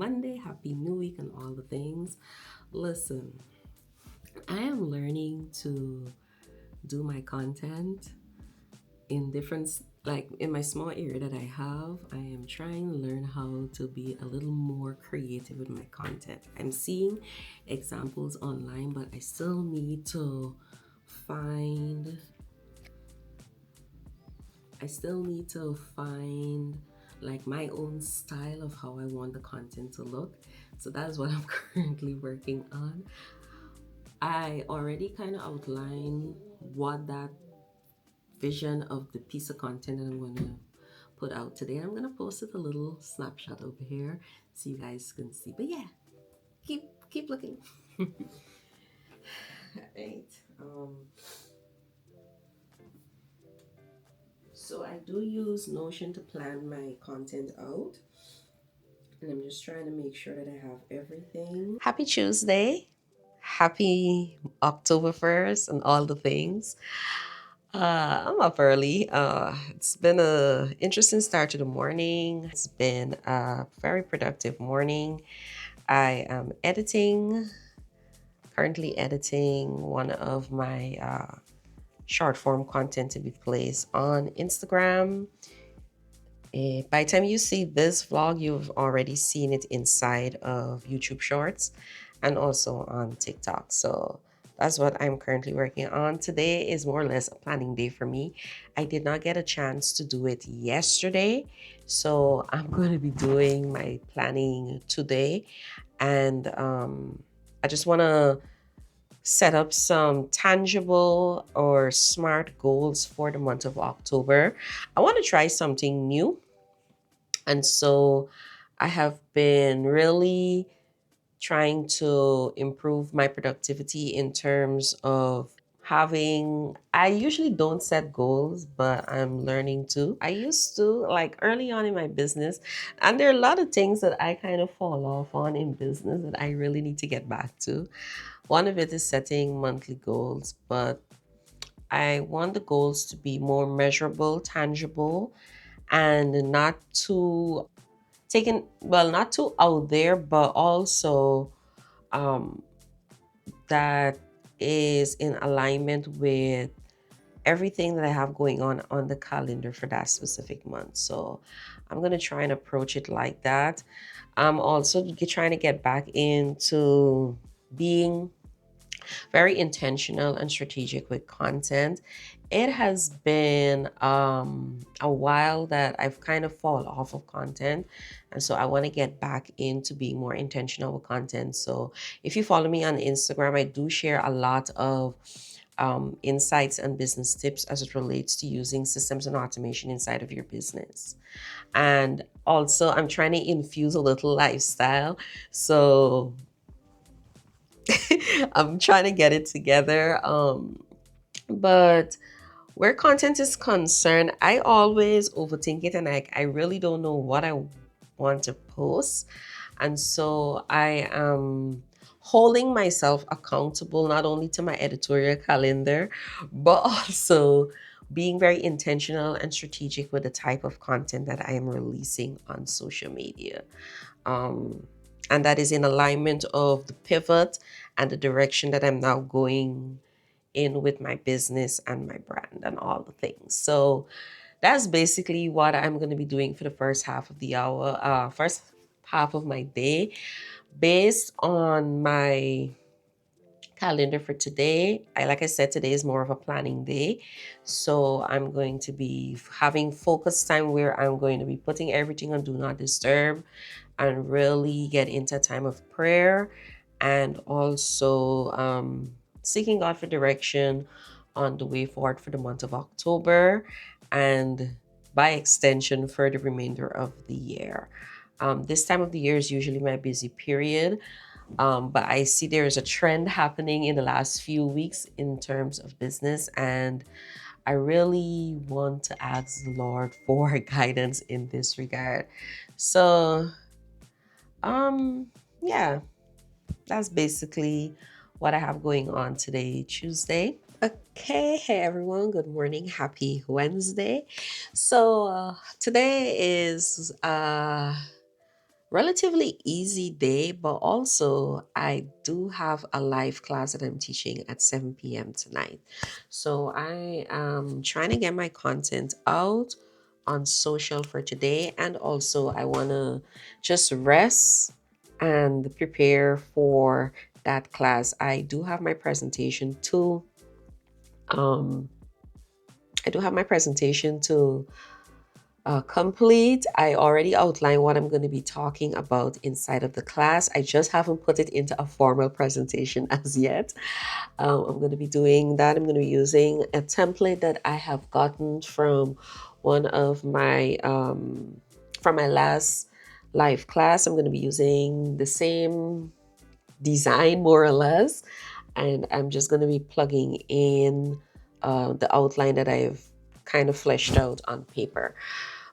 Monday, happy new week, and all the things. Listen, I am learning to do my content in different, like in my small area that I have. I am trying to learn how to be a little more creative with my content. I'm seeing examples online, but I still need to find find like my own style of how I want the content to look. So that's what I'm currently working on. I already kind of outlined what that vision of the piece of content that I'm going to put out today. I'm going to post it a little snapshot over here so you guys can see. But yeah, keep looking. Right. So I do use Notion to plan my content out. And I'm just trying to make sure that I have everything. Happy Tuesday. Happy October 1st and all the things. I'm up early. It's been a interesting start to the morning. It's been a very productive morning. I am currently editing one of my short form content to be placed on Instagram. By the time you see this vlog, you've already seen it inside of YouTube Shorts and also on TikTok. So that's what I'm currently working on. Today is more or less a planning day for me. I did not get a chance to do it yesterday, so I'm going to be doing my planning today. And I just want to set up some tangible or smart goals for the month of October. I want to try something new. And so I have been really trying to improve my productivity in terms of I usually don't set goals, but I'm learning to. I used to, like early on in my business, and there are a lot of things that I kind of fall off on in business that I really need to get back to. One of it is setting monthly goals, but I want the goals to be more measurable, tangible, and not too out there, but also um, that is in alignment with everything that I have going on the calendar for that specific month. So I'm going to try and approach it like that. I'm also trying to get back into being very intentional and strategic with content. It has been a while that I've kind of fallen off of content. And so I want to get back into being more intentional with content. So if you follow me on Instagram, I do share a lot of insights and business tips as it relates to using systems and automation inside of your business. And also, I'm trying to infuse a little lifestyle. So I'm trying to get it together. But where content is concerned, I always overthink it and I really don't know what I want to post. And so I am holding myself accountable not only to my editorial calendar, but also being very intentional and strategic with the type of content that I am releasing on social media. Um, and that is in alignment of the pivot and the direction that I'm now going in with my business and my brand and all the things. So that's basically what I'm going to be doing for the first half of the hour, first half of my day, based on my calendar for today. Like I said, today is more of a planning day. So I'm going to be having focus time where I'm going to be putting everything on do not disturb and really get into a time of prayer and also seeking God for direction on the way forward for the month of October and by extension for the remainder of the year. This time of the year is usually my busy period, but I see there is a trend happening in the last few weeks in terms of business, and I really want to ask the Lord for guidance in this regard. So, yeah, that's basically what I have going on today, Tuesday. Okay, hey everyone, good morning, happy Wednesday. So today is relatively easy day, but also I do have a live class that I'm teaching at 7 p.m. tonight. So I am trying to get my content out on social for today. And also, I want to just rest and prepare for that class. I do have my presentation too. Um, I do have my presentation to complete. I already outlined what I'm going to be talking about inside of the class. I just haven't put it into a formal presentation as yet. I'm going to be doing that. I'm going to be using a template that I have gotten from one of my from my last live class. I'm going to be using the same design more or less, and I'm just going to be plugging in the outline that I've kind of fleshed out on paper.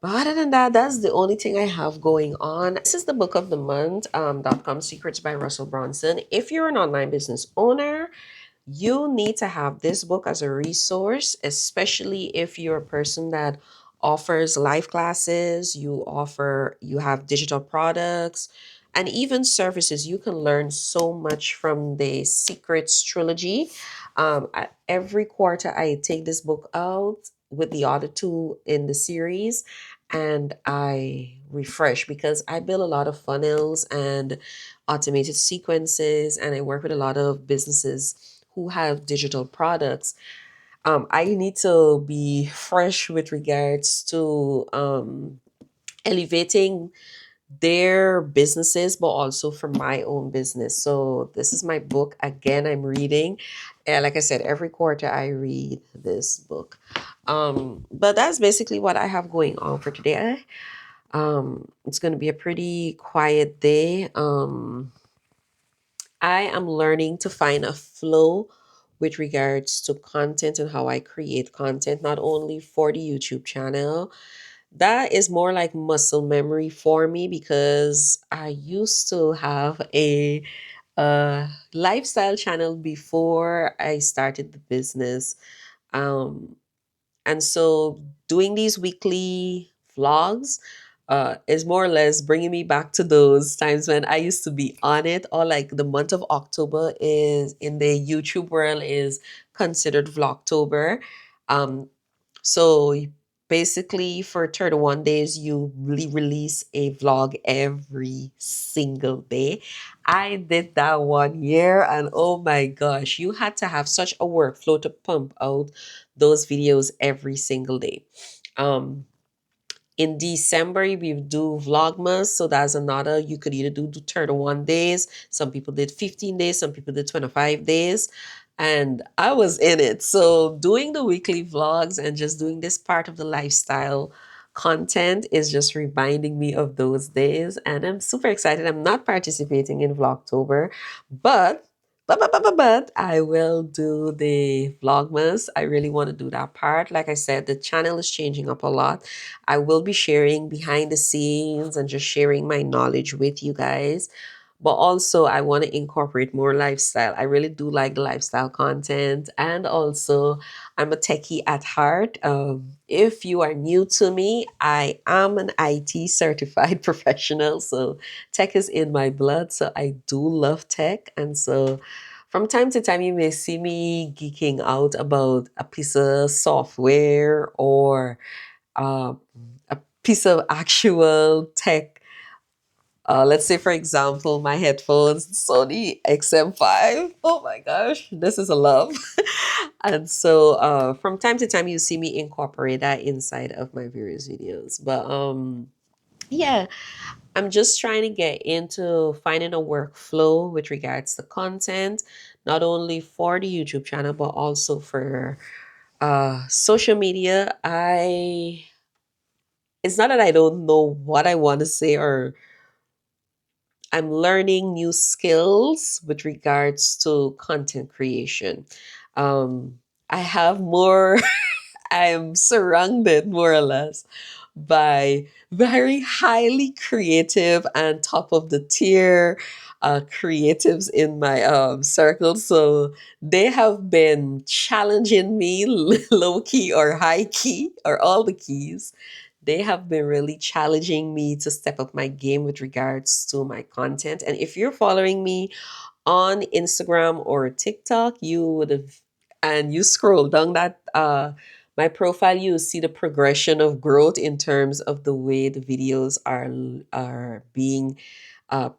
But other than that, that's the only thing I have going on. This is the book of the month, .com Secrets by Russell Bronson. If you're an online business owner, you need to have this book as a resource, especially if you're a person that offers live classes, you have digital products, and even services. You can learn so much from the Secrets trilogy. Every quarter, I take this book out with the other two in the series, and I refresh because I build a lot of funnels and automated sequences, and I work with a lot of businesses who have digital products. I need to be fresh with regards to elevating their businesses, but also for my own business. So this is my book. Again, I'm reading. And like I said, every quarter I read this book. But that's basically what I have going on for today. It's going to be a pretty quiet day. I am learning to find a flow with regards to content and how I create content, not only for the YouTube channel. That is more like muscle memory for me because I used to have a lifestyle channel before I started the business. Um, and so doing these weekly vlogs is more or less bringing me back to those times when I used to be on it. Or like the month of October is in the YouTube world is considered Vlogtober. Um, so basically, for 31 days, you release a vlog every single day. I did that 1 year, and oh my gosh, you had to have such a workflow to pump out those videos every single day. Um, in December, we do Vlogmas. So that's another, you could either do 31 days. Some people did 15 days. Some people did 25 days. And I was in it. So doing the weekly vlogs and just doing this part of the lifestyle content is just reminding me of those days. And I'm super excited. I'm not participating in Vlogtober, but but I will do the Vlogmas. I really want to do that part. Like I said, the channel is changing up a lot. I will be sharing behind the scenes and just sharing my knowledge with you guys. But also, I want to incorporate more lifestyle. I really do like the lifestyle content. And also, I'm a techie at heart. If you are new to me, I am an IT certified professional. So, tech is in my blood. So, I do love tech. And so, from time to time, you may see me geeking out about a piece of software or um, a piece of actual tech. Let's say, for example, my headphones, Sony XM5. Oh my gosh, this is a love. And so, from time to time, you see me incorporate that inside of my various videos. But yeah, I'm just trying to get into finding a workflow with regards to content, not only for the YouTube channel, but also for social media. It's not that I don't know what I want to say, or I'm learning new skills with regards to content creation. I have more, I'm surrounded more or less by very highly creative and top of the tier creatives in my circle. So they have been challenging me low key or high key or all the keys. They have been really challenging me to step up my game with regards to my content. And if you're following me on Instagram or TikTok, you would have, and you scroll down that my profile, you see the progression of growth in terms of the way the videos are being uh,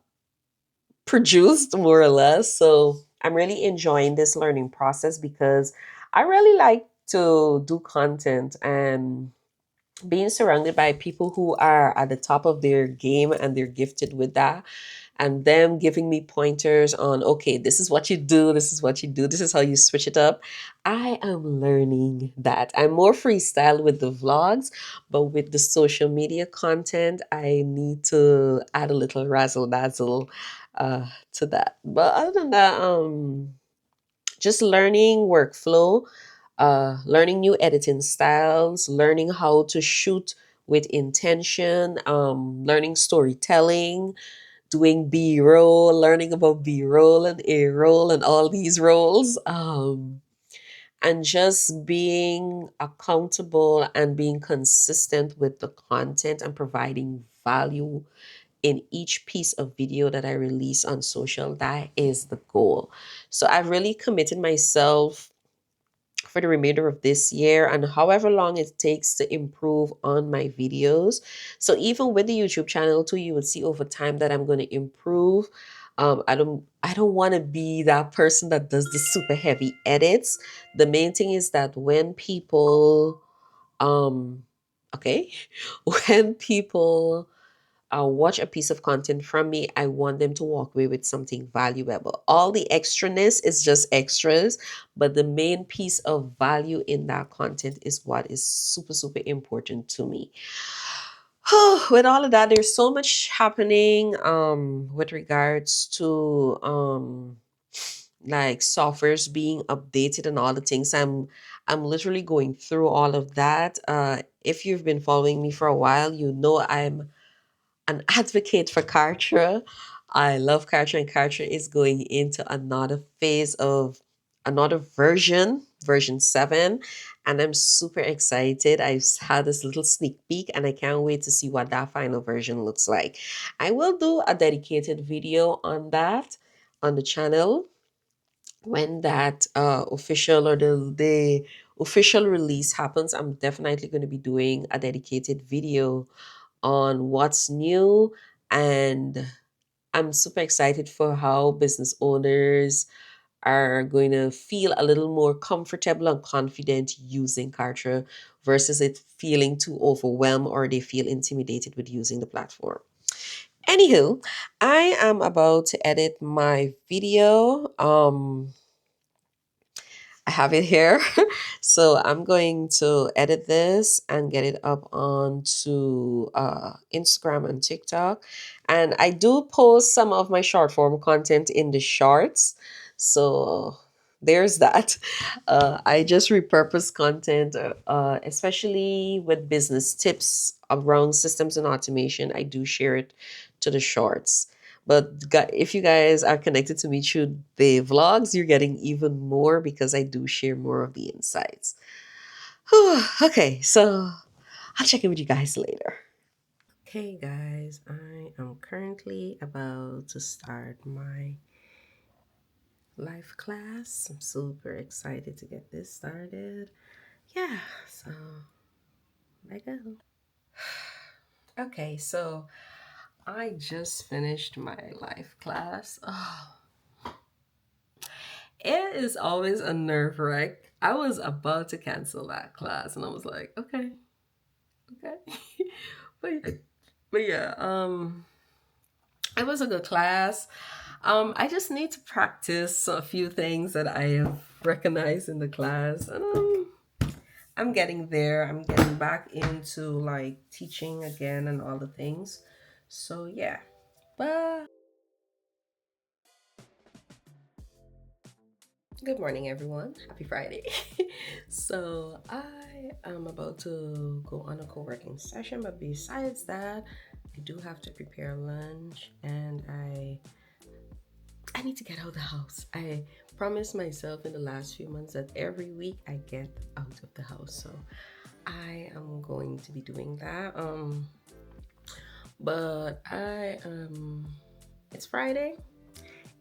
produced, more or less. So I'm really enjoying this learning process because I really like to do content, and being surrounded by people who are at the top of their game and they're gifted with that, and them giving me pointers on, okay, this is what you do, this is what you do, this is how you switch it up. I am learning that. I'm more freestyle with the vlogs, but with the social media content, I need to add a little razzle dazzle to that. But other than that, just learning workflow, learning new editing styles, learning how to shoot with intention, learning storytelling, doing B roll, learning about B roll and A roll and all these roles, and just being accountable and being consistent with the content and providing value in each piece of video that I release on social. That is the goal. So I've really committed myself for the remainder of this year and however long it takes to improve on my videos. So even with the YouTube channel too, you would see over time that I'm going to improve. I don't want to be that person that does the super heavy edits. The main thing is that when people okay, when people watch a piece of content from me, I want them to walk away with something valuable. All the extraness is just extras, but the main piece of value in that content is what is super, super important to me. With all of that, there's so much happening with regards to like softwares being updated and all the things. I'm literally going through all of that. If you've been following me for a while, you know I'm an advocate for Kartra. I love Kartra, and Kartra is going into another phase of another version 7. And I'm super excited. I've had this little sneak peek, and I can't wait to see what that final version looks like. I will do a dedicated video on that on the channel when that official or the official release happens. I'm definitely going to be doing a dedicated video on what's new, and I'm super excited for how business owners are going to feel a little more comfortable and confident using Kartra versus it feeling too overwhelmed or they feel intimidated with using the platform. Anywho, I am about to edit my video. I have it here. So I'm going to edit this and get it up onto Instagram and TikTok. And I do post some of my short form content in the shorts. So there's that. I just repurpose content, especially with business tips around systems and automation. I do share it to the shorts. But if you guys are connected to me through the vlogs, you're getting even more because I do share more of the insights. Whew, okay, so I'll check in with you guys later. Okay, guys, I am currently about to start my life class. I'm super excited to get this started. Yeah, so I go. Okay, so I just finished my life class. Oh, it is always a nerve wreck. I was about to cancel that class and I was like, okay, okay. but, but yeah, it was a good class. I just need to practice a few things that I have recognized in the class. And I'm getting there. I'm getting back into like teaching again and all the things. So yeah. But good morning, everyone. Happy Friday. So, I am about to go on a co working session, but besides that, I do have to prepare lunch and I need to get out of the house. I promised myself in the last few months that every week I get out of the house. So, I am going to be doing that. But it's Friday.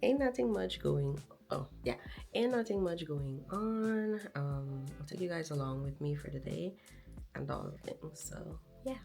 Ain't nothing much going. Oh yeah, ain't nothing much going on. I'll take you guys along with me for the day and all the things. So yeah.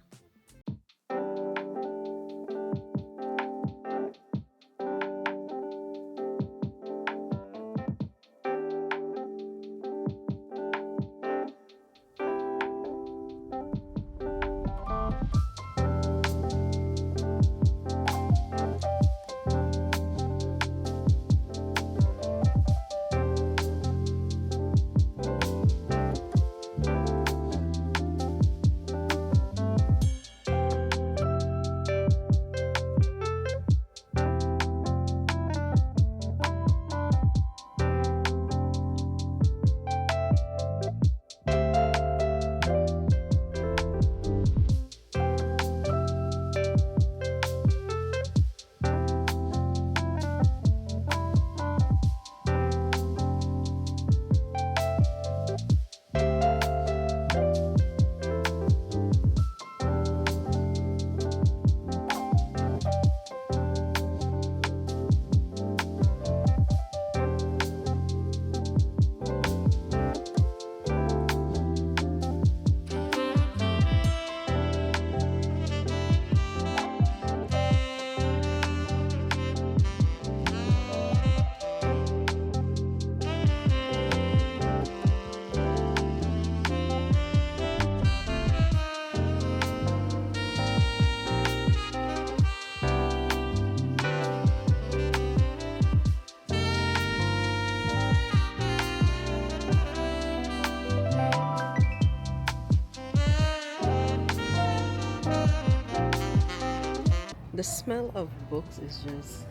The smell of books is just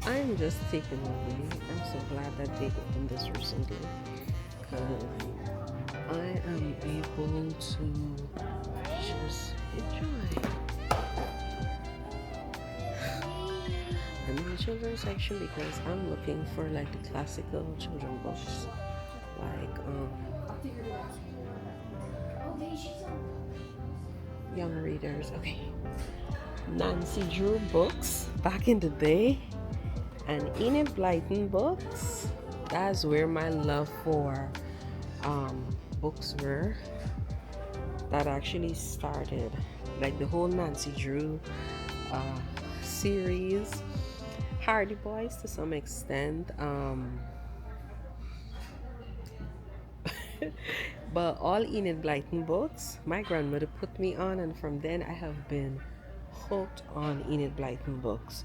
I'm just taken away. I'm so glad that they opened this recently because I am able to just enjoy. I'm in the children's section because I'm looking for like the classical children books, like young readers. Okay, Nancy Drew books back in the day, and Enid Blyton books. That's where my love for books were. That actually started, like the whole Nancy Drew series, Hardy Boys to some extent, but all Enid Blyton books my grandmother put me on, and from then I have been hooked on Enid Blyton books.